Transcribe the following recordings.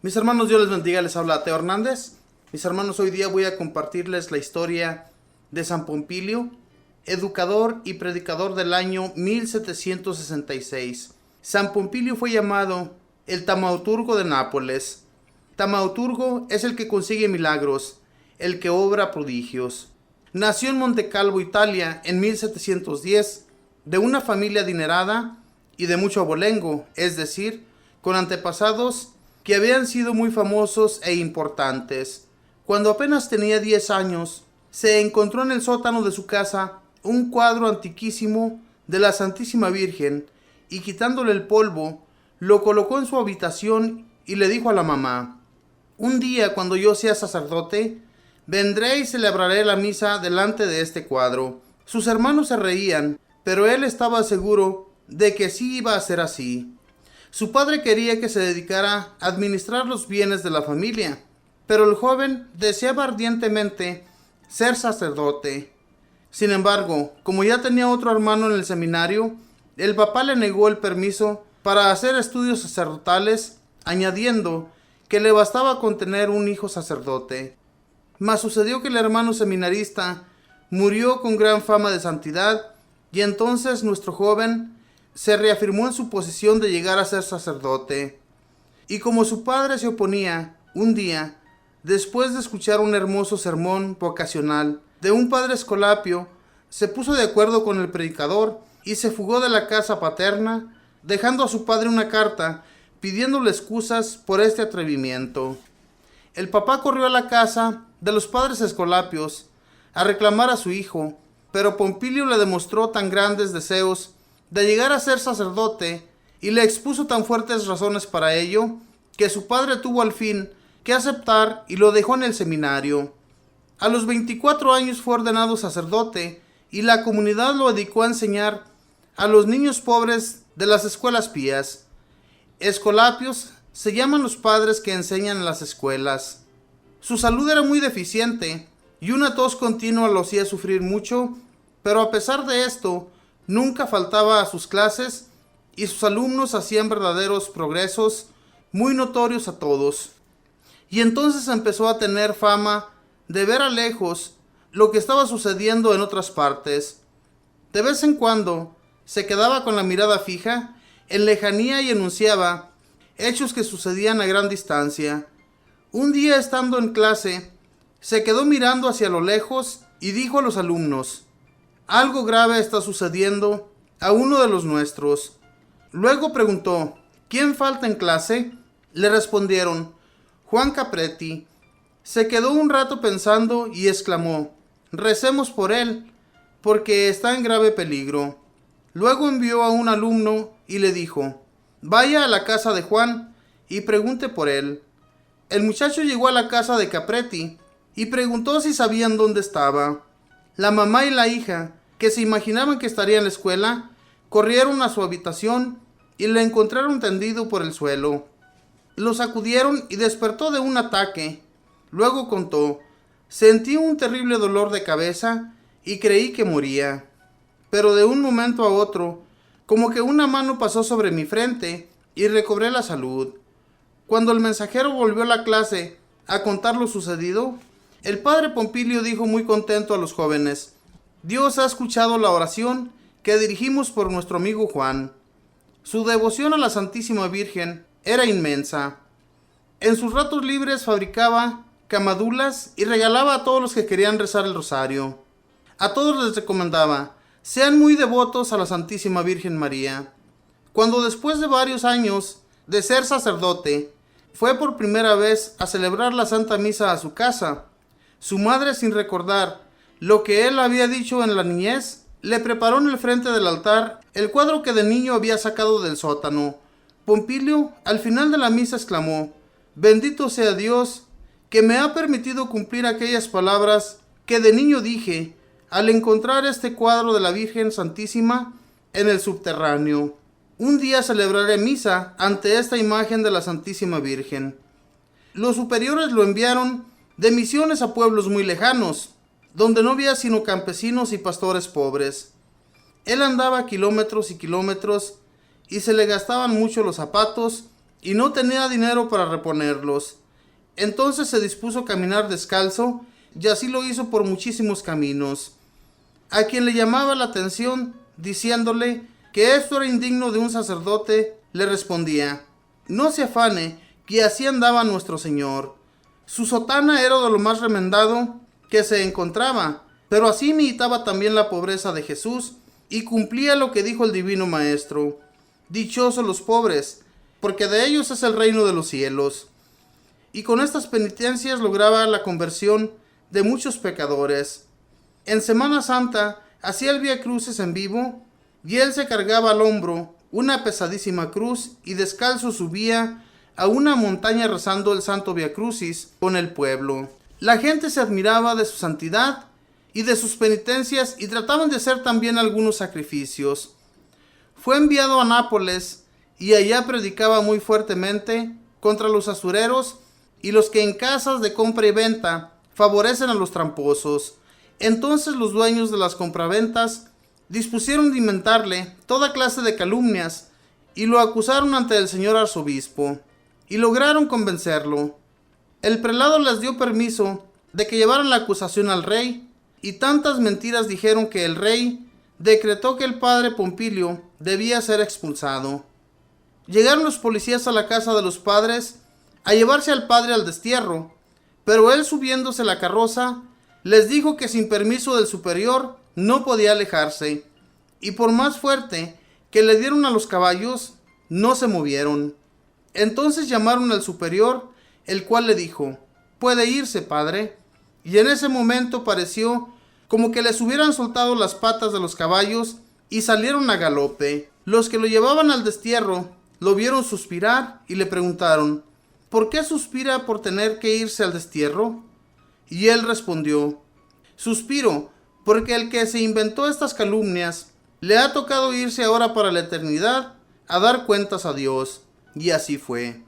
Mis hermanos, Dios les bendiga, les habla Teo Hernández. Mis hermanos, hoy día voy a compartirles la historia de San Pompilio, educador y predicador del año 1766. San Pompilio fue llamado el Taumaturgo de Nápoles. Taumaturgo es el que consigue milagros, el que obra prodigios. Nació en Montecalvo, Italia, en 1710, de una familia adinerada y de mucho abolengo, es decir, con antepasados que habían sido muy famosos e importantes. Cuando apenas tenía 10 años, se encontró en el sótano de su casa un cuadro antiquísimo de la Santísima Virgen y quitándole el polvo, lo colocó en su habitación y le dijo a la mamá: un día cuando yo sea sacerdote, vendré y celebraré la misa delante de este cuadro. Sus hermanos se reían, pero él estaba seguro de que sí iba a ser así. Su padre quería que se dedicara a administrar los bienes de la familia, pero el joven deseaba ardientemente ser sacerdote. Sin embargo, como ya tenía otro hermano en el seminario, el papá le negó el permiso para hacer estudios sacerdotales, añadiendo que le bastaba con tener un hijo sacerdote. Mas sucedió que el hermano seminarista murió con gran fama de santidad, y entonces nuestro joven se reafirmó en su posición de llegar a ser sacerdote. Y como su padre se oponía, un día, después de escuchar un hermoso sermón vocacional de un padre Escolapio, se puso de acuerdo con el predicador y se fugó de la casa paterna, dejando a su padre una carta pidiéndole excusas por este atrevimiento. El papá corrió a la casa de los padres Escolapios a reclamar a su hijo, pero Pompilio le demostró tan grandes deseos de llegar a ser sacerdote y le expuso tan fuertes razones para ello, que su padre tuvo al fin que aceptar y lo dejó en el seminario. A los 24 años fue ordenado sacerdote y la comunidad lo dedicó a enseñar a los niños pobres de las escuelas pías. Escolapios se llaman los padres que enseñan en las escuelas. Su salud era muy deficiente y una tos continua lo hacía sufrir mucho, pero a pesar de esto, nunca faltaba a sus clases y sus alumnos hacían verdaderos progresos muy notorios a todos. Y entonces empezó a tener fama de ver a lejos lo que estaba sucediendo en otras partes. De vez en cuando se quedaba con la mirada fija en lejanía y enunciaba hechos que sucedían a gran distancia. Un día, estando en clase, se quedó mirando hacia lo lejos y dijo a los alumnos: algo grave está sucediendo a uno de los nuestros. Luego preguntó: ¿quién falta en clase? Le respondieron: Juan Capretti. Se quedó un rato pensando y exclamó: recemos por él, porque está en grave peligro. Luego envió a un alumno y le dijo: vaya a la casa de Juan y pregunte por él. El muchacho llegó a la casa de Capretti y preguntó si sabían dónde estaba. La mamá y la hija, que se imaginaban que estaría en la escuela, corrieron a su habitación y le encontraron tendido por el suelo. Lo sacudieron y despertó de un ataque. Luego contó: sentí un terrible dolor de cabeza y creí que moría. Pero de un momento a otro, como que una mano pasó sobre mi frente y recobré la salud. Cuando el mensajero volvió a la clase a contar lo sucedido, el padre Pompilio dijo muy contento a los jóvenes: Dios ha escuchado la oración que dirigimos por nuestro amigo Juan. Su devoción a la Santísima Virgen era inmensa. En sus ratos libres fabricaba camadulas y regalaba a todos los que querían rezar el rosario. A todos les recomendaba: sean muy devotos a la Santísima Virgen María. Cuando después de varios años de ser sacerdote, fue por primera vez a celebrar la Santa Misa a su casa, su madre, sin recordar lo que él había dicho en la niñez, le preparó en el frente del altar el cuadro que de niño había sacado del sótano. Pompilio, al final de la misa, exclamó: bendito sea Dios, que me ha permitido cumplir aquellas palabras que de niño dije al encontrar este cuadro de la Virgen Santísima en el subterráneo. Un día celebraré misa ante esta imagen de la Santísima Virgen. Los superiores lo enviaron de misiones a pueblos muy lejanos, donde no había sino campesinos y pastores pobres. Él andaba kilómetros y kilómetros y se le gastaban mucho los zapatos y no tenía dinero para reponerlos. Entonces se dispuso a caminar descalzo, y así lo hizo por muchísimos caminos. A quien le llamaba la atención, diciéndole que esto era indigno de un sacerdote, le respondía: no se afane, que así andaba nuestro Señor. Su sotana era de lo más remendado que se encontraba, pero así imitaba también la pobreza de Jesús y cumplía lo que dijo el divino Maestro: dichosos los pobres, porque de ellos es el reino de los cielos. Y con estas penitencias lograba la conversión de muchos pecadores. En Semana Santa hacía el Vía Crucis en vivo, y él se cargaba al hombro una pesadísima cruz y descalzo subía a una montaña rezando el Santo Vía Crucis con el pueblo. La gente se admiraba de su santidad y de sus penitencias y trataban de hacer también algunos sacrificios. Fue enviado a Nápoles y allá predicaba muy fuertemente contra los usureros y los que en casas de compra y venta favorecen a los tramposos. Entonces los dueños de las compraventas dispusieron de inventarle toda clase de calumnias y lo acusaron ante el señor arzobispo y lograron convencerlo. El prelado les dio permiso de que llevaran la acusación al rey, y tantas mentiras dijeron que el rey decretó que el padre Pompilio debía ser expulsado. Llegaron los policías a la casa de los padres a llevarse al padre al destierro, pero él, subiéndose a la carroza, les dijo que sin permiso del superior no podía alejarse, y por más fuerte que le dieron a los caballos, no se movieron. Entonces llamaron al superior, el cual le dijo: puede irse, padre. Y en ese momento pareció como que les hubieran soltado las patas de los caballos y salieron a galope. Los que lo llevaban al destierro lo vieron suspirar y le preguntaron: ¿por qué suspira por tener que irse al destierro? Y él respondió: suspiro porque el que se inventó estas calumnias le ha tocado irse ahora para la eternidad a dar cuentas a Dios. Y así fue.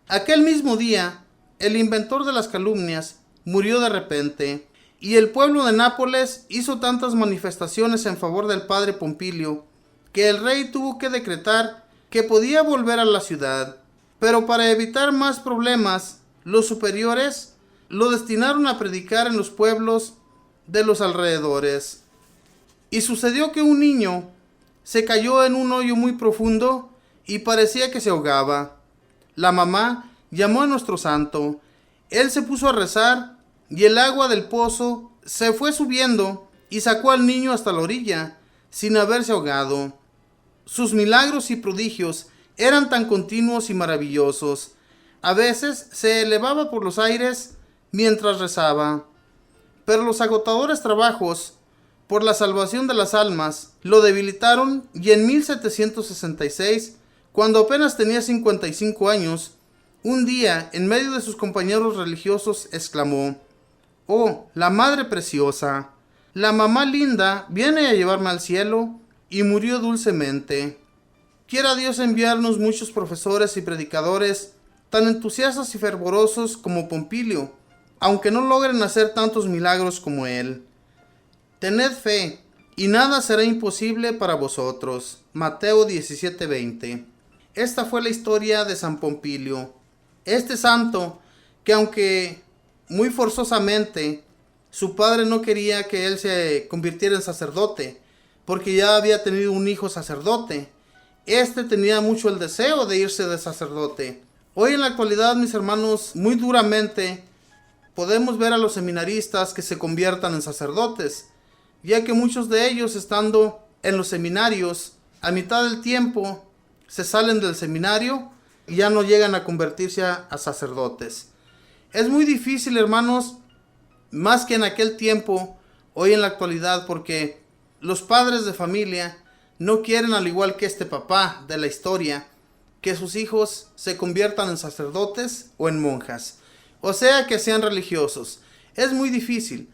Aquel mismo día, el inventor de las calumnias murió de repente, y el pueblo de Nápoles hizo tantas manifestaciones en favor del padre Pompilio que el rey tuvo que decretar que podía volver a la ciudad. Pero para evitar más problemas, los superiores lo destinaron a predicar en los pueblos de los alrededores. Y sucedió que un niño se cayó en un hoyo muy profundo y parecía que se ahogaba. La mamá llamó a nuestro santo. Él se puso a rezar y el agua del pozo se fue subiendo y sacó al niño hasta la orilla sin haberse ahogado. Sus milagros y prodigios eran tan continuos y maravillosos. A veces se elevaba por los aires mientras rezaba. Pero los agotadores trabajos por la salvación de las almas lo debilitaron, y en 1766, cuando apenas tenía 55 años, un día, en medio de sus compañeros religiosos, exclamó: «Oh, la Madre Preciosa, la mamá linda viene a llevarme al cielo», y murió dulcemente. Quiera Dios enviarnos muchos profesores y predicadores tan entusiastas y fervorosos como Pompilio, aunque no logren hacer tantos milagros como él. Tened fe, y nada será imposible para vosotros. Mateo 17:20. Esta fue la historia de San Pompilio. Este santo, que aunque muy forzosamente, su padre no quería que él se convirtiera en sacerdote, porque ya había tenido un hijo sacerdote. Este tenía mucho el deseo de irse de sacerdote. Hoy en la actualidad, mis hermanos, muy duramente podemos ver a los seminaristas que se conviertan en sacerdotes, ya que muchos de ellos, estando en los seminarios, a mitad del tiempo se salen del seminario y ya no llegan a convertirse a sacerdotes. Es muy difícil, hermanos, más que en aquel tiempo, hoy en la actualidad, porque los padres de familia no quieren, al igual que este papá de la historia, que sus hijos se conviertan en sacerdotes o en monjas, o sea, que sean religiosos. Es muy difícil,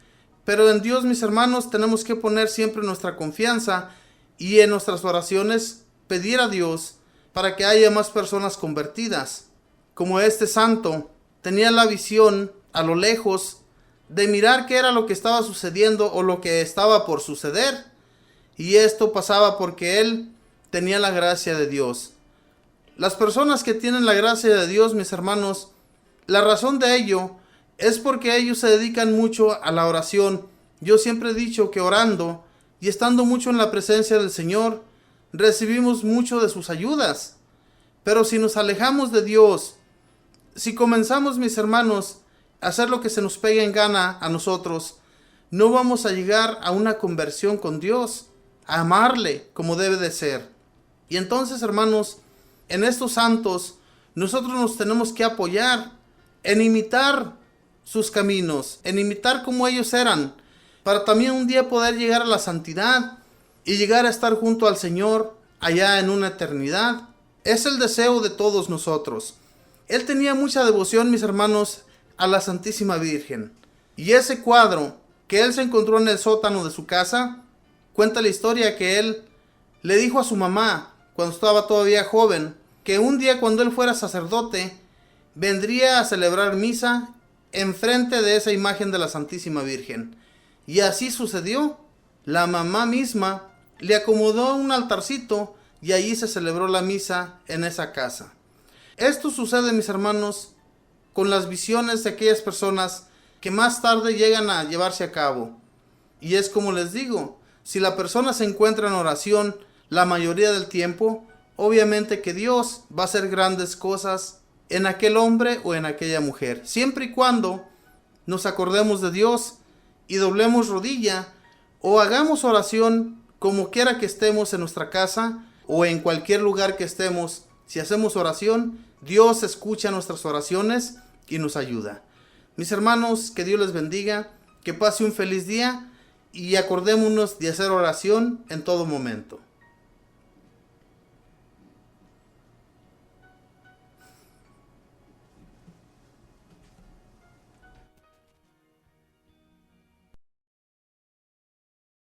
pero en Dios, mis hermanos, tenemos que poner siempre nuestra confianza y en nuestras oraciones pedir a Dios para que haya más personas convertidas. Como este santo tenía la visión a lo lejos de mirar qué era lo que estaba sucediendo o lo que estaba por suceder, y esto pasaba porque él tenía la gracia de Dios. Las personas que tienen la gracia de Dios, mis hermanos, la razón de ello es porque ellos se dedican mucho a la oración. Yo siempre he dicho que orando y estando mucho en la presencia del Señor, recibimos mucho de sus ayudas. Pero si nos alejamos de Dios, si comenzamos, mis hermanos, a hacer lo que se nos pegue en gana a nosotros, no vamos a llegar a una conversión con Dios, a amarle como debe de ser. Y entonces, hermanos, en estos santos, nosotros nos tenemos que apoyar en imitar sus caminos, en imitar como ellos eran, para también un día poder llegar a la santidad y llegar a estar junto al Señor allá en una eternidad. Es el deseo de todos nosotros. Él tenía mucha devoción, mis hermanos, a la Santísima Virgen. Y ese cuadro que él se encontró en el sótano de su casa, cuenta la historia que él le dijo a su mamá, cuando estaba todavía joven, que un día cuando él fuera sacerdote, vendría a celebrar misa enfrente de esa imagen de la Santísima Virgen. Y así sucedió. La mamá misma le acomodó un altarcito y allí se celebró la misa en esa casa. Esto sucede, mis hermanos, con las visiones de aquellas personas que más tarde llegan a llevarse a cabo. Y es como les digo, si la persona se encuentra en oración la mayoría del tiempo, obviamente que Dios va a hacer grandes cosas en aquel hombre o en aquella mujer, siempre y cuando nos acordemos de Dios y doblemos rodilla o hagamos oración como quiera que estemos en nuestra casa o en cualquier lugar que estemos. Si hacemos oración, Dios escucha nuestras oraciones y nos ayuda. Mis hermanos, que Dios les bendiga, que pase un feliz día y acordémonos de hacer oración en todo momento.